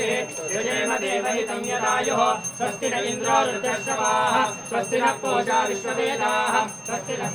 यजेम देवहितं यदायुः स्वस्ति न इन्द्रो वृद्धश्रवाः स्वस्ति नः पूषा विश्ववेदाः स्वस्ति नः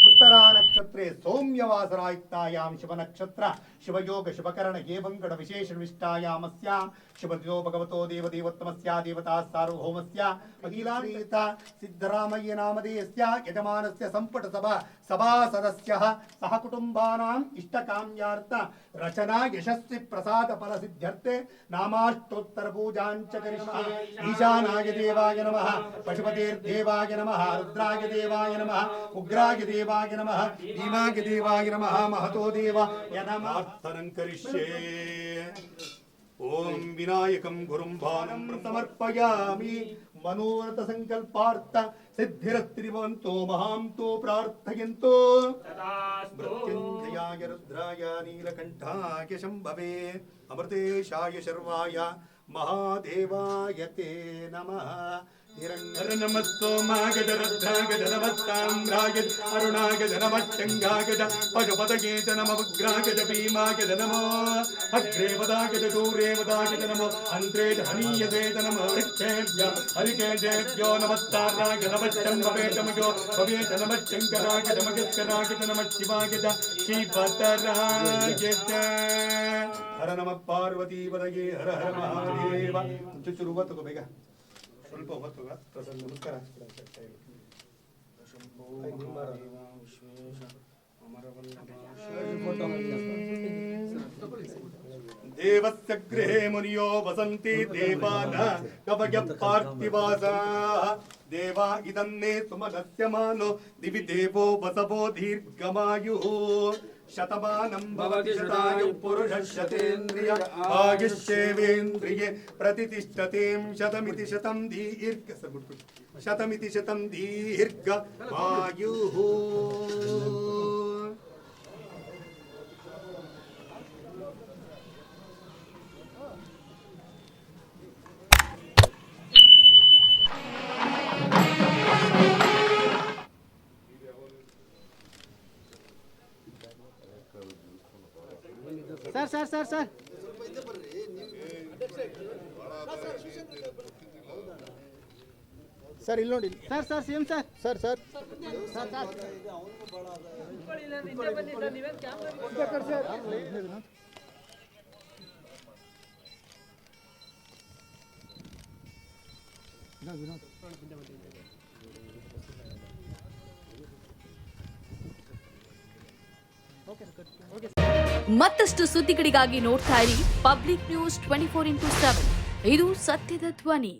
उत्तरा नक्षत्रे सौम्यवासरायुक्तायां शिव नक्षत्र शिवयोग शिवकरण एवंगड विशेषण विष्टायामस्यां शिवदिनो भगवतो देवदेवोत्तमस्या देवता सार्वभौमस्य अखिलान्विता सिद्धरामय्य नामधेयस्य यजमानस्य संपट सभासदस्यः सह कुटुंबानाम् इष्टकाम्यार्थ रचना यशस्वी प्रसाद फल सिद्ध्यर्थे नामाष्टोत्तर पूजाञ्च करिष्ये ईशानाय देवाय नमः पशुपतेर्देवाय नमः रुद्राय देवाय नमः उग्राय देवाय नमः भीमाय देवाय नमः महतो देवाय नमः करिष्ये ओम विनायकं गुरुं भानं समर्पयामि मनोरथ संकल्पार्थ सिद्धिरत्रिभवन्तो महांतो प्रार्थयन्तो मृत्युंजयाय रुद्राय नीलकंठाय शंभवे अमृतेशाय शर्वाय महादेवाय ते नमः नमस्तोमाय रुद्राय नमस्ताम्राय अरुणाय नमश्चंगाय पशुपतये च नमः उग्राय भीमाय नमो अग्रेवदाय दूरेवदाय नमो अन्त्रे हनीयते नमो ऋक्षेभ्य हरिकेशेभ्यो नमस्ताराय नमश्चम्भवे नमो भवे च नमश्चंकराय नमस्कराय नमः शिवाय च शिवतराय च हर नमः पार्वती पदये हर हर महादेव चुचुरुवतु बेग ಸ್ವಲ್ಪ ಹೊತ್ತು ಪ್ರಸನ್ನ ನಮಸ್ಕಾರ ದೇವಸ್ಯ ಗೃಹೇ ಮುನಿಯೋ ವಸಂತಿ ದೇವಾನ ಕವಯ ಪಾರ್ಥಿವಾಸಾಃ ದೇವಾ ಇದನ್ನೇ ಸುಮನಸ್ಯ ಮಾನೋ ದಿವಿ ದೇವೋ ವಸವೋ ದೀರ್ಘಮಾಯುಃ शतमानं भवति शतायुः पुरुषः शतेन्द्रिय आयुष्येवेन्द्रिये प्रतिष्ठतें शतमिति शतं दीर्घमायुः ಸರ್ ಸರ್ ಇಲ್ಲಿ ನೋಡಿ ಸರ್ ಸಿಎಂ ಸರ್ ಮತ್ತಷ್ಟು ಸುದ್ದಿಗಳಿಗಾಗಿ ನೋಡ್ತಾ ಇರಿ ಪಬ್ಲಿಕ್ ನ್ಯೂಸ್ 24x7. ಇದು ಸತ್ಯದ ಧ್ವನಿ.